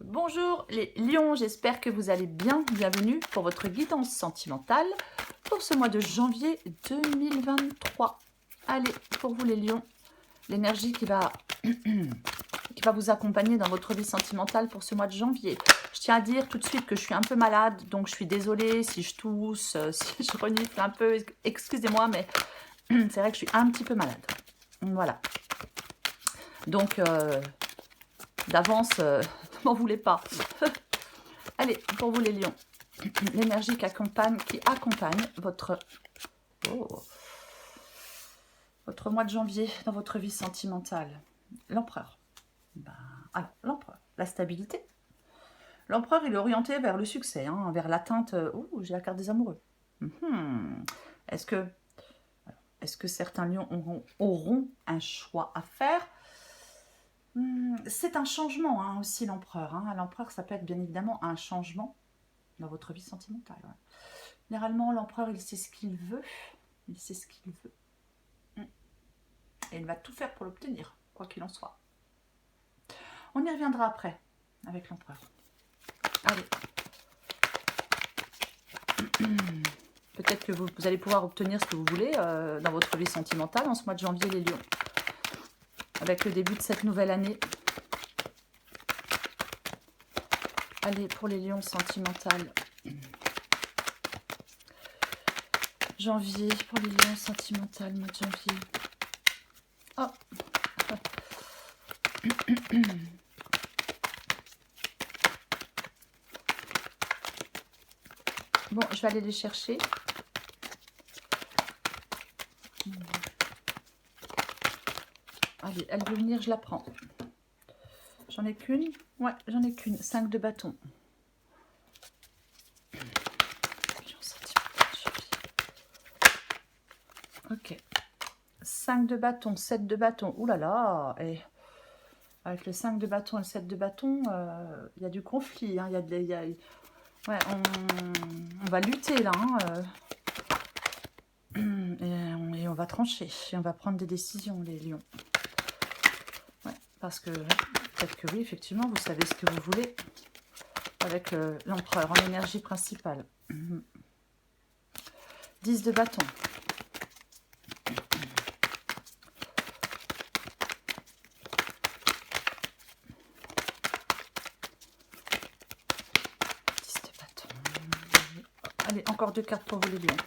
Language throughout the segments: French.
Bonjour les lions, j'espère que vous allez bien. Bienvenue pour votre guidance sentimentale pour ce mois de janvier 2023. Allez, pour vous les lions, l'énergie qui va vous accompagner dans votre vie sentimentale pour ce mois de janvier. Je tiens à dire tout de suite que je suis un peu malade, donc je suis désolée si je tousse, si je renifle un peu, excusez-moi, mais c'est vrai que je suis un petit peu malade. Voilà. Donc, d'avance, ne m'en voulez pas. Allez, pour vous les lions, l'énergie qui accompagne votre mois de janvier dans votre vie sentimentale. L'empereur. Alors, l'empereur, la stabilité. L'empereur, il est orienté vers le succès, hein, vers l'atteinte... j'ai la carte des amoureux. Est-ce que certains lions auront un choix à faire? C'est un changement, hein, aussi, l'empereur. Hein. L'empereur, ça peut être bien évidemment un changement dans votre vie sentimentale. Ouais. Généralement, l'empereur, il sait ce qu'il veut. Il sait ce qu'il veut. Et il va tout faire pour l'obtenir, quoi qu'il en soit. On y reviendra après, avec l'empereur. Allez. Peut-être que vous allez pouvoir obtenir ce que vous voulez dans votre vie sentimentale en ce mois de janvier, les lions. Avec le début de cette nouvelle année. Allez, pour les lions sentimentales. Janvier, pour les lions sentimentales, mois de janvier. Oh. Bon, je vais aller les chercher. Allez, elle veut venir, je la prends. J'en ai qu'une? Ouais, j'en ai qu'une. 5 de bâton. Ok. 5 de bâton, 7 de bâton. Ouh là là. Et avec le 5 de bâton et le 7 de bâton, il y a du conflit. Hein, ouais, on va lutter là. Hein, et on va trancher. Et on va prendre des décisions, les lions. Ouais, parce que peut-être que oui, effectivement, vous savez ce que vous voulez. Avec l'empereur en énergie principale. 10 de bâton. Allez, encore 2 cartes pour vous les lions.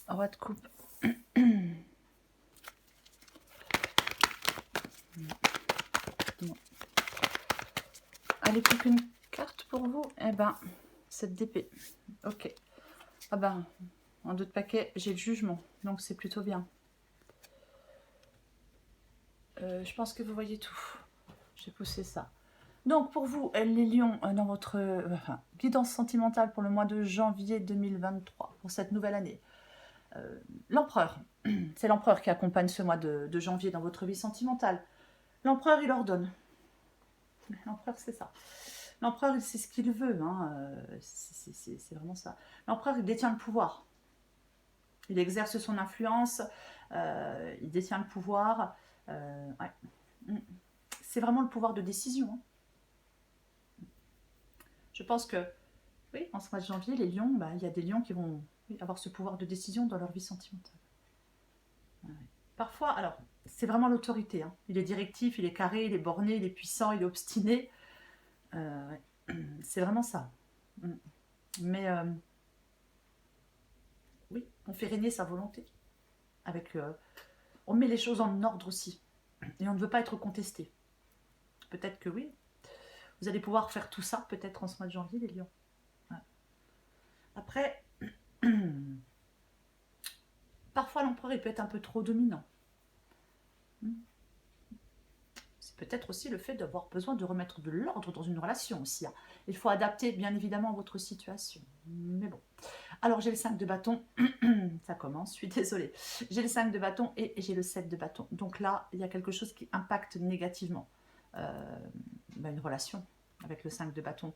Roi de coupe. Allez, plus qu'une carte pour vous. Eh ben, cette d'épée. Ok. Ah ben, en 2 de paquet, j'ai le jugement. Donc, c'est plutôt bien. Je pense que vous voyez tout. J'ai poussé ça. Donc, pour vous, les lions, dans votre guidance sentimentale pour le mois de janvier 2023, pour cette nouvelle année. L'empereur. C'est l'empereur qui accompagne ce mois de janvier dans votre vie sentimentale. L'empereur, il ordonne. L'empereur, c'est ça. L'empereur, il sait ce qu'il veut. Hein. C'est vraiment ça. L'empereur, il détient le pouvoir. Il exerce son influence. Il détient le pouvoir. Ouais. C'est vraiment le pouvoir de décision. Hein. Je pense que, oui, en ce mois de janvier, les lions, il y a des lions qui vont avoir ce pouvoir de décision dans leur vie sentimentale. Ouais. Parfois, alors, c'est vraiment l'autorité. Hein. Il est directif, il est carré, il est borné, il est puissant, il est obstiné. Ouais. C'est vraiment ça. Mais, oui, on fait régner sa volonté. On met les choses en ordre aussi. Et on ne veut pas être contesté. Peut-être que oui, vous allez pouvoir faire tout ça, peut-être en ce mois de janvier, les lions. Ouais. Après, parfois l'empereur, il peut être un peu trop dominant. C'est peut-être aussi le fait d'avoir besoin de remettre de l'ordre dans une relation aussi. Hein. Il faut adapter, bien évidemment, votre situation. Mais bon. Alors, j'ai le 5 de bâton. Ça commence, je suis désolée. J'ai le 5 de bâton et j'ai le 7 de bâton. Donc là, il y a quelque chose qui impacte négativement une relation avec le 5 de bâton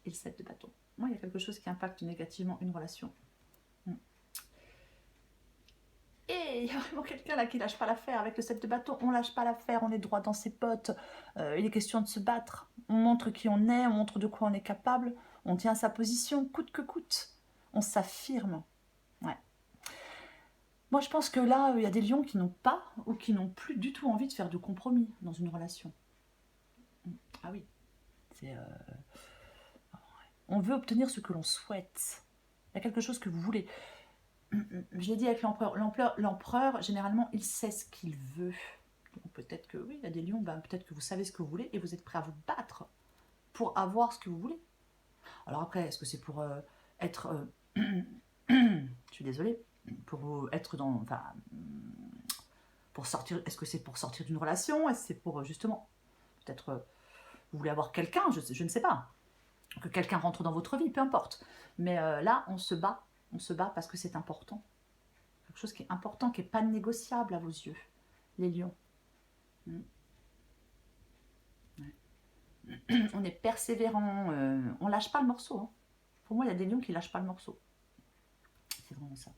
et le 7 de bâton. Moi, il y a quelque chose qui impacte négativement une relation. il y a vraiment quelqu'un là qui lâche pas l'affaire. Avec le 7 de bâton, on lâche pas l'affaire, on est droit dans ses bottes. Il est question de se battre. On montre qui on est, on montre de quoi on est capable. On tient sa position, coûte que coûte. On s'affirme. Ouais. Moi, je pense que là, il y a des lions qui n'ont pas ou qui n'ont plus du tout envie de faire de compromis dans une relation. Ah oui. On veut obtenir ce que l'on souhaite. Il y a quelque chose que vous voulez. Je l'ai dit avec l'empereur. L'empereur, généralement, il sait ce qu'il veut. Donc peut-être que oui, il y a des lions, ben, peut-être que vous savez ce que vous voulez et vous êtes prêt à vous battre pour avoir ce que vous voulez. Alors après, est-ce que c'est pour être... je suis désolée. Pour être dans... Enfin, pour sortir... Est-ce que c'est pour sortir d'une relation? Est-ce que c'est pour justement... Peut-être... vous voulez avoir quelqu'un, je ne sais pas. Que quelqu'un rentre dans votre vie, peu importe. Mais là, on se bat. On se bat parce que c'est important. Quelque chose qui est important, qui n'est pas négociable à vos yeux. Les lions. On est persévérant. On ne lâche pas le morceau. Hein. Pour moi, il y a des lions qui ne lâchent pas le morceau. C'est vraiment ça.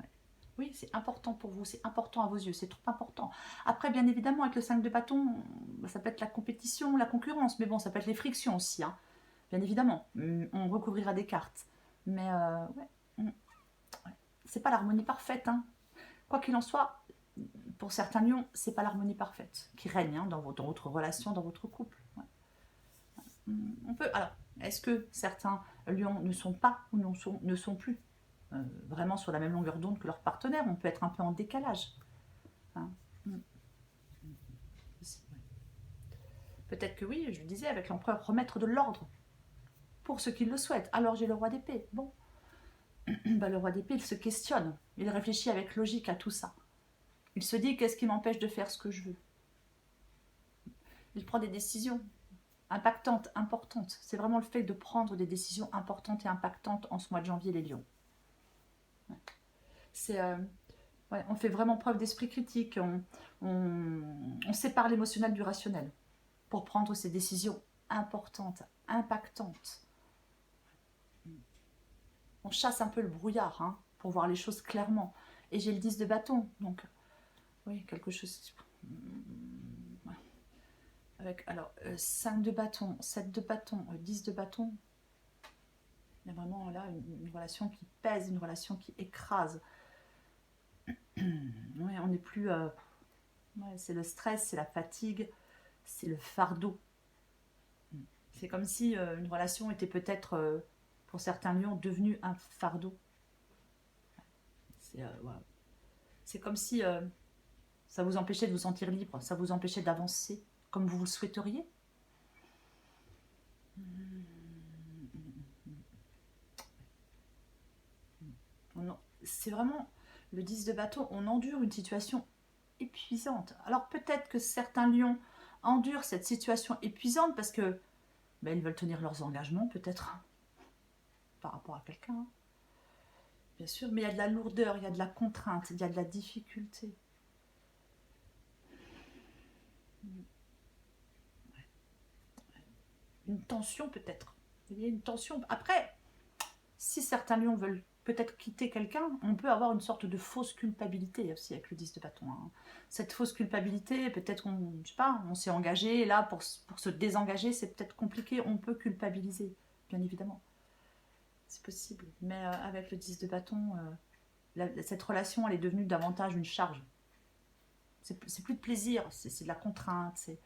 Ouais. Oui, c'est important pour vous. C'est important à vos yeux. C'est trop important. Après, bien évidemment, avec le 5 de bâton, ça peut être la compétition, la concurrence. Mais bon, ça peut être les frictions aussi. Hein. Bien évidemment, on recouvrira des cartes. Mais ouais. C'est pas l'harmonie parfaite. Hein. Quoi qu'il en soit, pour certains lions, c'est pas l'harmonie parfaite qui règne hein, dans votre relation, dans votre couple. Ouais. On peut. Alors, est-ce que certains lions ne sont pas ou ne sont plus vraiment sur la même longueur d'onde que leur partenaire? On peut être un peu en décalage. Hein. Peut-être que oui, je le disais, avec l'empereur, remettre de l'ordre pour ceux qui le souhaitent. Alors j'ai le roi d'épée. Bon, ben, le roi d'épée, il se questionne. Il réfléchit avec logique à tout ça. Il se dit, qu'est-ce qui m'empêche de faire ce que je veux? Il prend des décisions impactantes, importantes. C'est vraiment le fait de prendre des décisions importantes et impactantes en ce mois de janvier, les lions. C'est... ouais, on fait vraiment preuve d'esprit critique. On sépare l'émotionnel du rationnel pour prendre ces décisions importantes, impactantes. On chasse un peu le brouillard hein, pour voir les choses clairement. Et j'ai le 10 de bâton, donc oui, quelque chose... Avec, alors, 5 de bâton, 7 de bâton, 10 de bâton. Il y a vraiment là une relation qui pèse, une relation qui écrase. Ouais, on n'est plus... ouais, c'est le stress, c'est la fatigue, c'est le fardeau. C'est comme si une relation était peut-être, pour certains lions, devenue un fardeau. Voilà. C'est comme si ça vous empêchait de vous sentir libre, ça vous empêchait d'avancer comme vous le souhaiteriez. C'est vraiment le 10 de bâton, on endure une situation épuisante. Alors peut-être que certains lions endurent cette situation épuisante parce que ben, ils veulent tenir leurs engagements peut-être par rapport à quelqu'un. Bien sûr, mais il y a de la lourdeur, il y a de la contrainte, il y a de la difficulté. Une tension peut-être. Il y a une tension. Après, si certains lions veulent peut-être quitter quelqu'un, on peut avoir une sorte de fausse culpabilité aussi avec le 10 de bâton. Hein. Cette fausse culpabilité, peut-être qu'on, je sais pas, on s'est engagé, et là pour se désengager, c'est peut-être compliqué, on peut culpabiliser, bien évidemment. C'est possible. Mais avec le 10 de bâton, cette relation, elle est devenue davantage une charge. C'est plus de plaisir, c'est de la contrainte, c'est...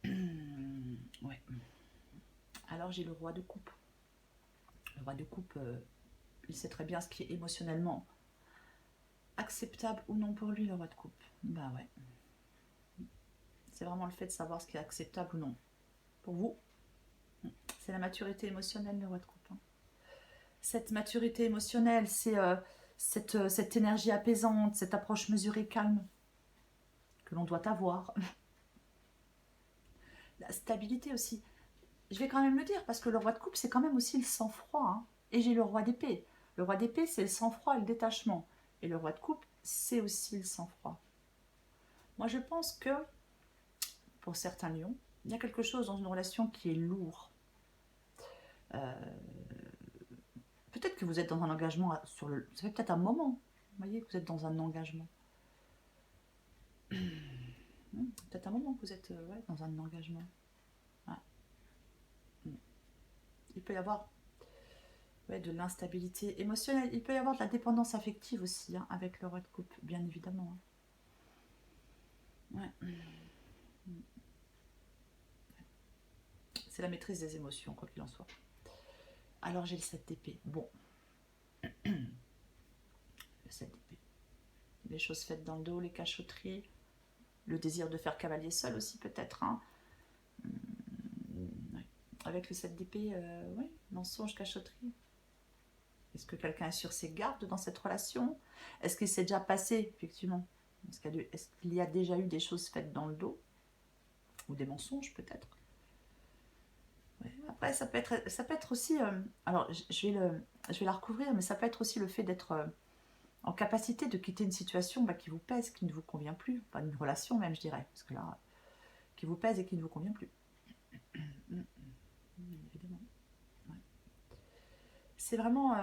ouais. Alors j'ai le roi de coupe. Le roi de coupe, il sait très bien ce qui est émotionnellement acceptable ou non pour lui, le roi de coupe. Bah ouais. C'est vraiment le fait de savoir ce qui est acceptable ou non. Pour vous, c'est la maturité émotionnelle, le roi de coupe. Hein. Cette maturité émotionnelle, c'est cette énergie apaisante, cette approche mesurée, calme, que l'on doit avoir. La stabilité aussi. Je vais quand même le dire, parce que le roi de coupe, c'est quand même aussi le sang-froid. Hein. Et j'ai le roi d'épée. Le roi d'épée, c'est le sang-froid et le détachement. Et le roi de coupe, c'est aussi le sang-froid. Moi, je pense que, pour certains lions, il y a quelque chose dans une relation qui est lourd. Peut-être que vous êtes dans un engagement, ça fait peut-être un moment Vous voyez que vous êtes dans un engagement. Peut-être un moment que vous êtes ouais, dans un engagement. Ouais. Il peut y avoir ouais, de l'instabilité émotionnelle. Il peut y avoir de la dépendance affective aussi, hein, avec le roi de coupe, bien évidemment. Hein. Ouais. C'est la maîtrise des émotions, quoi qu'il en soit. Alors j'ai le 7 d'épée. Bon. Le 7 d'épée. Les choses faites dans le dos, les cachotteries. Le désir de faire cavalier seul aussi, peut-être. Hein. Ouais. Avec le 7 d'épée, oui, mensonge, cachotterie. Est-ce que quelqu'un est sur ses gardes dans cette relation? Est-ce qu'il s'est déjà passé, effectivement? Est-ce qu'il y a déjà eu des choses faites dans le dos? Ou des mensonges, peut-être? Ouais. Après, ça peut être aussi... alors, je vais la recouvrir, mais ça peut être aussi le fait d'être en capacité de quitter une situation qui vous pèse, qui ne vous convient plus. Enfin, une relation même, je dirais. Parce que là, qui vous pèse et qui ne vous convient plus. Évidemment. Ouais. C'est vraiment...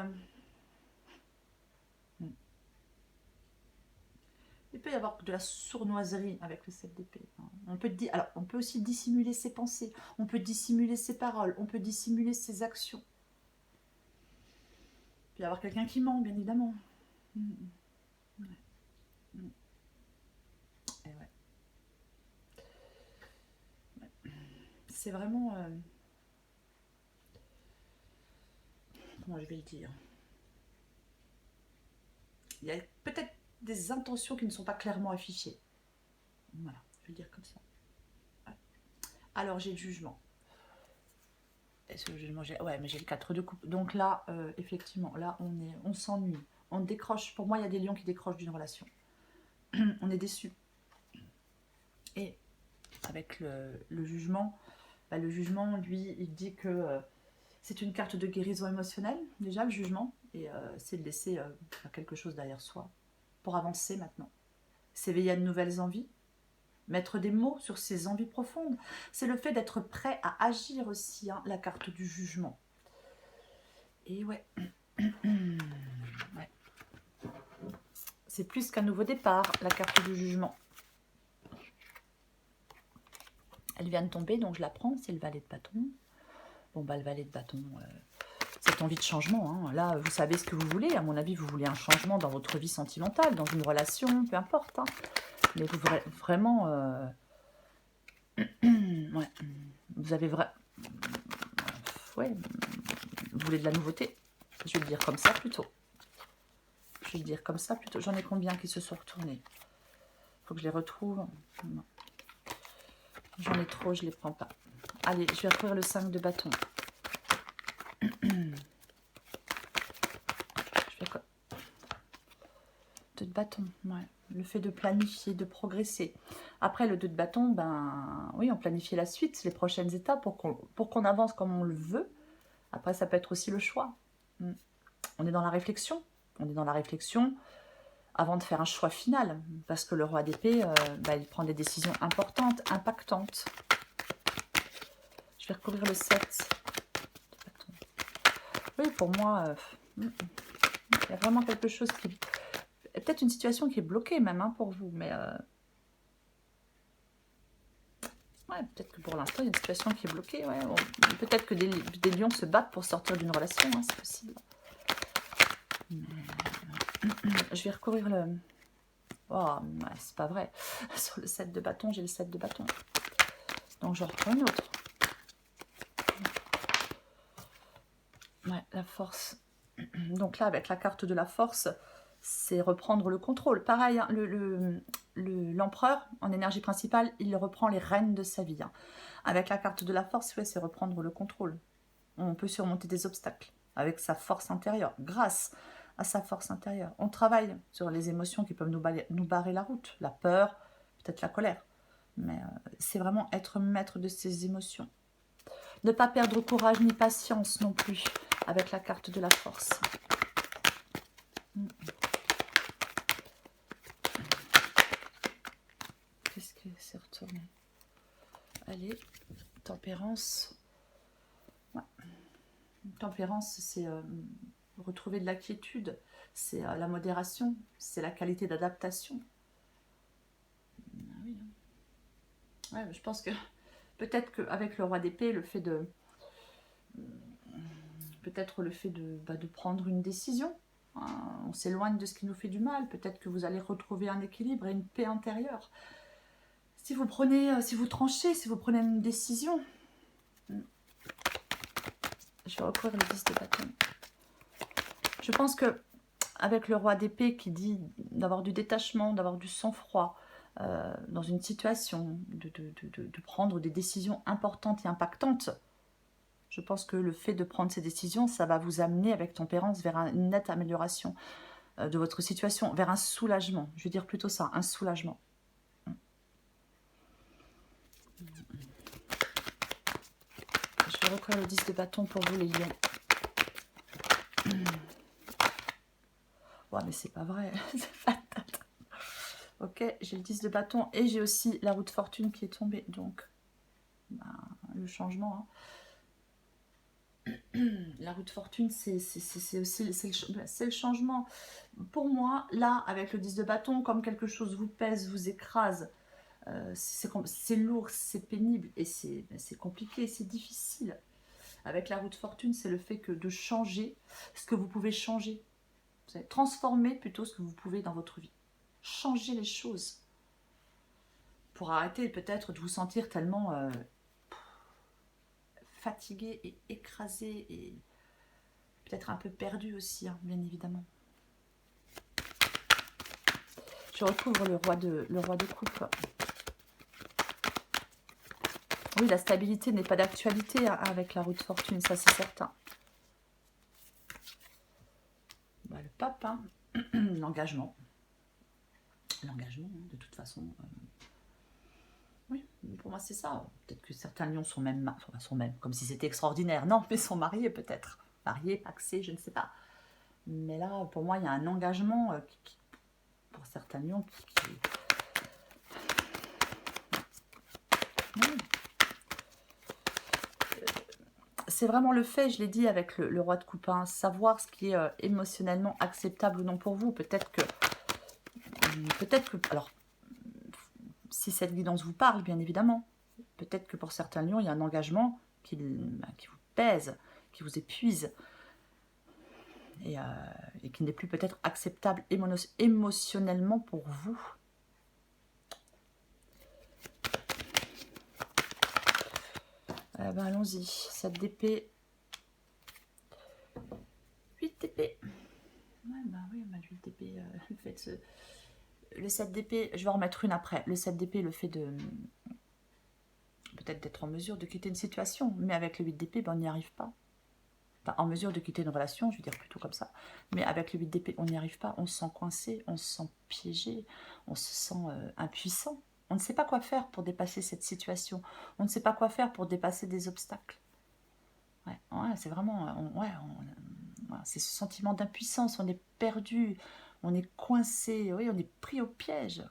il peut y avoir de la sournoiserie avec le 7 d'épée. On peut aussi dissimuler ses pensées, on peut dissimuler ses paroles, on peut dissimuler ses actions. Il peut y avoir quelqu'un qui ment, bien évidemment. Ouais. Et ouais. Ouais. C'est vraiment... comment je vais le dire? Il y a peut-être des intentions qui ne sont pas clairement affichées. Voilà, je vais le dire comme ça. Ouais. Alors j'ai le jugement. Est-ce que le jugement ouais, mais j'ai le 4 de coupe. Donc là, effectivement, là on s'ennuie. On décroche. Pour moi, il y a des lions qui décrochent d'une relation. On est déçu. Et avec le jugement, le jugement, lui, il dit que c'est une carte de guérison émotionnelle, déjà, le jugement. Et c'est de laisser quelque chose derrière soi pour avancer maintenant. S'éveiller à de nouvelles envies. Mettre des mots sur ses envies profondes. C'est le fait d'être prêt à agir aussi, hein, la carte du jugement. Et ouais. Ouais. C'est plus qu'un nouveau départ, la carte du jugement. Elle vient de tomber, donc je la prends. C'est le valet de bâton. Bon, le valet de bâton, cette envie de changement. Hein. Là, vous savez ce que vous voulez. À mon avis, vous voulez un changement dans votre vie sentimentale, dans une relation, peu importe. Hein. Mais vous vraiment... ouais. Vous avez vraiment... Ouais. Vous voulez de la nouveauté. Je vais le dire comme ça plutôt. J'en ai combien qui se sont retournés? Faut que je les retrouve. J'en ai trop, je les prends pas. Allez, je vais recouvrir le 5 de bâton. Je fais quoi? 2 de bâton, ouais. Le fait de planifier, de progresser. Après, le 2 de bâton, oui, on planifie la suite, les prochaines étapes pour qu'on avance comme on le veut. Après, ça peut être aussi le choix. On est dans la réflexion. On est dans la réflexion avant de faire un choix final. Parce que le roi d'épée, il prend des décisions importantes, impactantes. Je vais recouvrir le 7. Oui, pour moi, il y a vraiment quelque chose qui... Peut-être une situation qui est bloquée même pour vous. Mais ouais, peut-être que pour l'instant, il y a une situation qui est bloquée. Ouais. Bon, peut-être que des lions se battent pour sortir d'une relation. Hein, c'est possible. Mais... je vais recouvrir le... Oh, ouais, c'est pas vrai. Sur le 7 de bâton, j'ai le 7 de bâton. Donc, je reprends une autre. Ouais, la force. Donc là, avec la carte de la force, c'est reprendre le contrôle. Pareil, hein, l'empereur, en énergie principale, il reprend les rênes de sa vie. Hein. Avec la carte de la force, ouais, c'est reprendre le contrôle. On peut surmonter des obstacles avec sa force intérieure, grâce à sa force intérieure. On travaille sur les émotions qui peuvent nous barrer la route. La peur, peut-être la colère. Mais c'est vraiment être maître de ses émotions. Ne pas perdre courage ni patience non plus avec la carte de la force. Qu'est-ce que c'est retourné? Allez, tempérance. Ouais. Tempérance, c'est retrouver de la quiétude, c'est la modération, c'est la qualité d'adaptation. Ah oui. Ouais, je pense que peut-être qu'avec le roi d'épée, le fait de... Peut-être le fait de prendre une décision. Hein, on s'éloigne de ce qui nous fait du mal. Peut-être que vous allez retrouver un équilibre et une paix intérieure. Si vous prenez, si vous tranchez, si vous prenez une décision. Je vais recouvrir le 10 de bâton. Je pense que avec le roi d'épée qui dit d'avoir du détachement, d'avoir du sang-froid dans une situation, de prendre des décisions importantes et impactantes, je pense que le fait de prendre ces décisions, ça va vous amener avec tempérance vers une nette amélioration de votre situation, vers un soulagement. Je vais dire plutôt ça, un soulagement. Je vais recouvrir le 10 de bâton pour vous les lions. Ouais, mais c'est pas vrai. Ok, j'ai le 10 de bâton et j'ai aussi la roue de fortune qui est tombée. Donc, le changement. Hein. La roue de fortune, c'est aussi le changement. Pour moi, là, avec le 10 de bâton, comme quelque chose vous pèse, vous écrase, c'est lourd, c'est pénible et c'est compliqué, c'est difficile. Avec la roue de fortune, c'est le fait que de changer ce que vous pouvez changer. Vous savez, transformer plutôt ce que vous pouvez dans votre vie. Changer les choses. Pour arrêter peut-être de vous sentir tellement fatigué et écrasé et peut-être un peu perdu aussi, hein, bien évidemment. Je recouvre le roi de coupe. Oui, la stabilité n'est pas d'actualité avec la roue de fortune, ça c'est certain. Bah, le pape, hein. L'engagement. L'engagement, hein, de toute façon. Oui, pour moi c'est ça. Peut-être que certains lions sont même, comme si c'était extraordinaire. Non, mais sont mariés peut-être. Mariés, paxés, je ne sais pas. Mais là, pour moi, il y a un engagement pour certains lions qui... Oui. C'est vraiment le fait, je l'ai dit avec le roi de coupe, hein, savoir ce qui est émotionnellement acceptable ou non pour vous. Peut-être que, alors, si cette guidance vous parle, bien évidemment, peut-être que pour certains lions, il y a un engagement qui vous pèse, qui vous épuise, et qui n'est plus peut-être acceptable émotionnellement pour vous. Ben allons-y, 7 d'épée, 8 d'épée. Ouais, bah oui, bah, 8 d'épée, le fait de se... Le 7 d'épée, je vais en remettre une après. Le 7 d'épée, le fait de... peut-être d'être en mesure de quitter une situation, mais avec le 8 d'épée, ben, on n'y arrive pas. Enfin, en mesure de quitter une relation, je veux dire plutôt comme ça. Mais avec le 8 d'épée, on n'y arrive pas. On se sent coincé, on se sent piégé, on se sent impuissant. On ne sait pas quoi faire pour dépasser cette situation. On ne sait pas quoi faire pour dépasser des obstacles. Ouais, ouais, c'est vraiment... voilà, c'est ce sentiment d'impuissance. On est perdu, on est coincé, oui, on est pris au piège.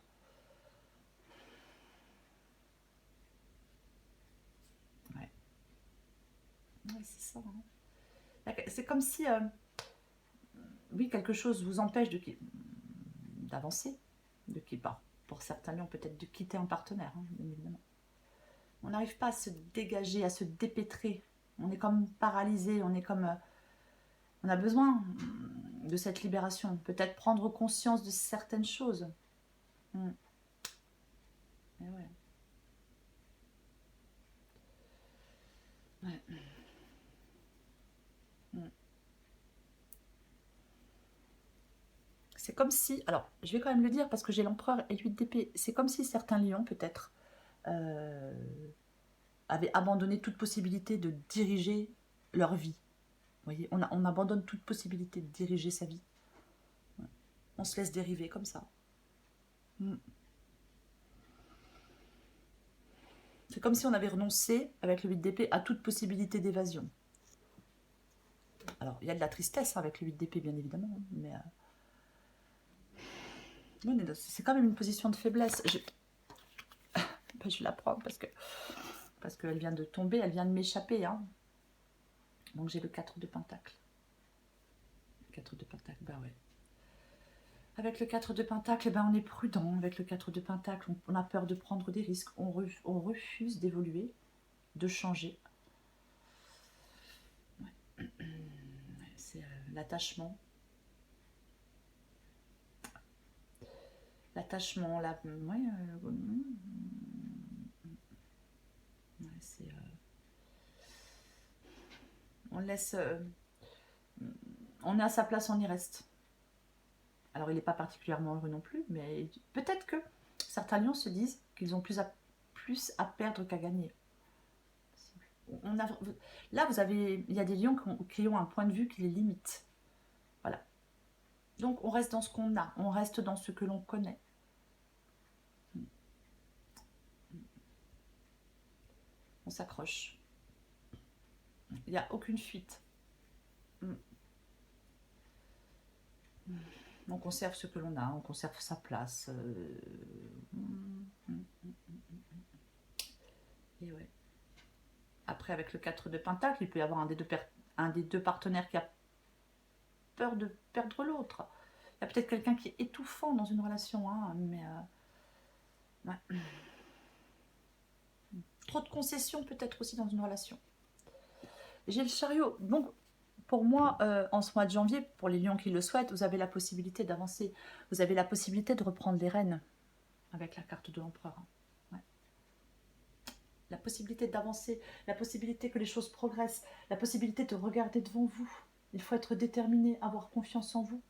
Ouais, ouais, c'est ça. Hein. C'est comme si... oui, quelque chose vous empêche d'avancer, pour certains lions peut-être de quitter un partenaire, hein, bien évidemment. On n'arrive pas à se dégager, à se dépêtrer. On est comme paralysé, on est comme... on a besoin de cette libération. Peut-être prendre conscience de certaines choses. Et ouais. Ouais. C'est comme si... Alors, je vais quand même le dire parce que j'ai l'empereur et 8 d'épée. C'est comme si certains lions, peut-être, avaient abandonné toute possibilité de diriger leur vie. Vous voyez, on abandonne toute possibilité de diriger sa vie. On se laisse dériver comme ça. C'est comme si on avait renoncé, avec le 8 d'épée, à toute possibilité d'évasion. Alors, il y a de la tristesse avec le 8 d'épée, bien évidemment, mais... c'est quand même une position de faiblesse. Je la prends parce qu'elle vient de tomber, elle vient de m'échapper. Hein. Donc j'ai le 4 de pentacle. 4 de Pentacle, bah ouais. Avec le 4 de Pentacle, on est prudent. Avec le 4 de Pentacle, on a peur de prendre des risques. On refuse d'évoluer, de changer. Ouais. C'est l'attachement. L'attachement, c'est... on laisse... on est à sa place, on y reste. Alors, il n'est pas particulièrement heureux non plus, mais peut-être que certains lions se disent qu'ils ont plus à perdre qu'à gagner. Là, il y a des lions qui ont un point de vue qui les limite. Voilà. Donc, on reste dans ce qu'on a, on reste dans ce que l'on connaît. On s'accroche. Il n'y a aucune fuite. On conserve ce que l'on a, on conserve sa place. Et ouais. Après, avec le 4 de Pentacle, il peut y avoir un des deux partenaires qui a peur de perdre l'autre. Il y a peut-être quelqu'un qui est étouffant dans une relation, hein, mais... ouais. Trop de concessions peut-être aussi dans une relation. J'ai le Chariot. Donc, pour moi, en ce mois de janvier, pour les lions qui le souhaitent, vous avez la possibilité d'avancer. Vous avez la possibilité de reprendre les rênes avec la carte de l'empereur. Ouais. La possibilité d'avancer, la possibilité que les choses progressent, la possibilité de regarder devant vous. Il faut être déterminé, avoir confiance en vous,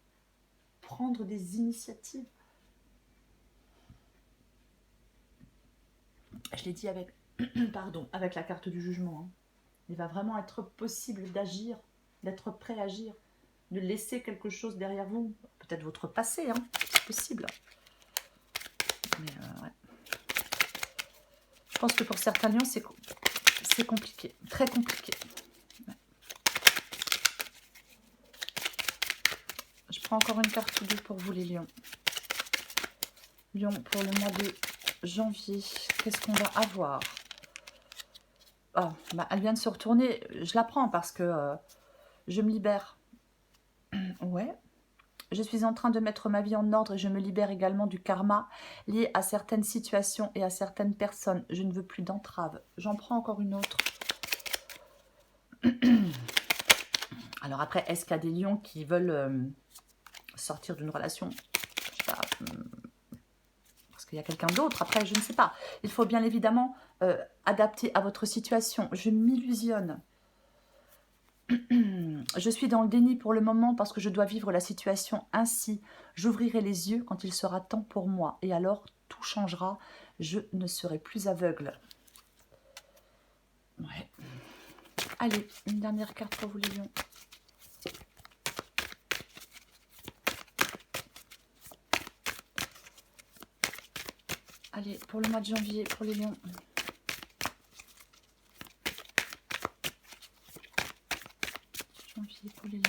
prendre des initiatives. Je l'ai dit avec, pardon, avec la carte du jugement. Hein. Il va vraiment être possible d'agir, d'être prêt à agir, de laisser quelque chose derrière vous. Peut-être votre passé, hein, c'est possible. Mais ouais. Je pense que pour certains lions, c'est compliqué, très compliqué. Ouais. Je prends encore une carte ou deux pour vous les lions. Lion, pour le mois de janvier, qu'est-ce qu'on va avoir? Oh, bah, elle vient de se retourner, je la prends parce que je me libère. Ouais. Je suis en train de mettre ma vie en ordre et je me libère également du karma lié à certaines situations et à certaines personnes. Je ne veux plus d'entraves. J'en prends encore une autre. Alors après, est-ce qu'il y a des lions qui veulent sortir d'une relation? Je sais pas, parce qu'il y a quelqu'un d'autre. Après, je ne sais pas. Il faut bien évidemment adapter à votre situation. Je m'illusionne. Je suis dans le déni pour le moment parce que je dois vivre la situation ainsi. J'ouvrirai les yeux quand il sera temps pour moi. Et alors, tout changera. Je ne serai plus aveugle. Ouais. Allez, une dernière carte pour vous les lions. Allez, pour le mois de janvier, pour les lions. Janvier pour les lions.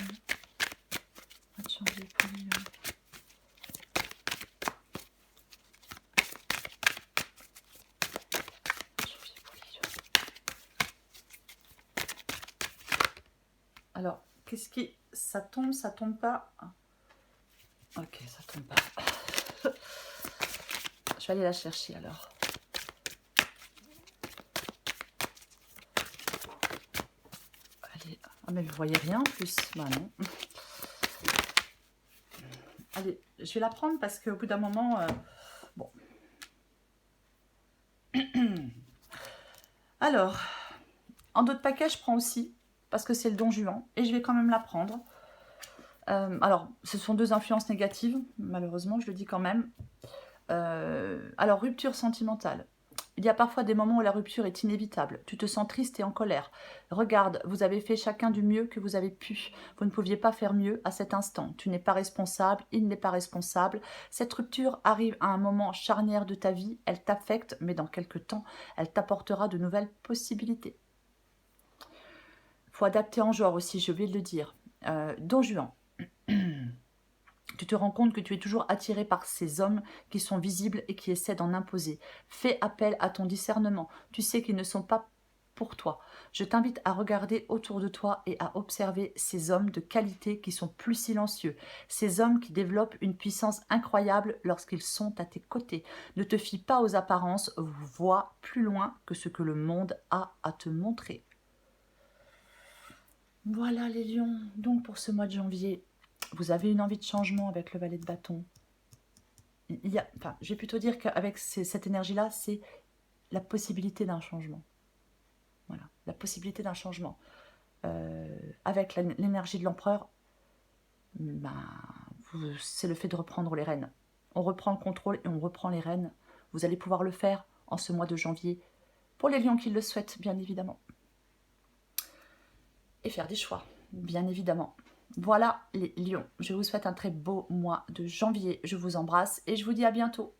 Mois de janvier pour les lions. Janvier pour les lions. Alors, qu'est-ce qui... ça tombe pas. Ok, ça tombe pas. Je vais aller la chercher alors. Allez, ah mais vous voyez rien en plus. Bah non. Allez, je vais la prendre parce qu'au bout d'un moment, bon. Alors, en d'autres paquets, je prends aussi parce que c'est le Don Juan et je vais quand même la prendre. Alors, ce sont deux influences négatives, malheureusement, je le dis quand même. Alors, rupture sentimentale. Il y a parfois des moments où la rupture est inévitable. Tu te sens triste et en colère. Regarde, vous avez fait chacun du mieux que vous avez pu. Vous ne pouviez pas faire mieux à cet instant. Tu n'es pas responsable, il n'est pas responsable. Cette rupture arrive à un moment charnière de ta vie. Elle t'affecte, mais dans quelques temps, elle t'apportera de nouvelles possibilités. Il faut adapter en genre aussi, j'ai oublié de le dire. Don Juan. Tu te rends compte que tu es toujours attiré par ces hommes qui sont visibles et qui essaient d'en imposer. Fais appel à ton discernement. Tu sais qu'ils ne sont pas pour toi. Je t'invite à regarder autour de toi et à observer ces hommes de qualité qui sont plus silencieux, ces hommes qui développent une puissance incroyable lorsqu'ils sont à tes côtés. Ne te fie pas aux apparences, vois plus loin que ce que le monde a à te montrer. Voilà les lions, donc pour ce mois de janvier, vous avez une envie de changement avec le valet de bâton. Je vais plutôt dire qu'avec cette énergie-là, c'est la possibilité d'un changement. Voilà, la possibilité d'un changement. Avec l'énergie de l'empereur, c'est le fait de reprendre les rênes. On reprend le contrôle et on reprend les rênes. Vous allez pouvoir le faire en ce mois de janvier, pour les lions qui le souhaitent, bien évidemment. Et faire des choix, bien évidemment. Voilà les lions, je vous souhaite un très beau mois de janvier. Je vous embrasse et je vous dis à bientôt.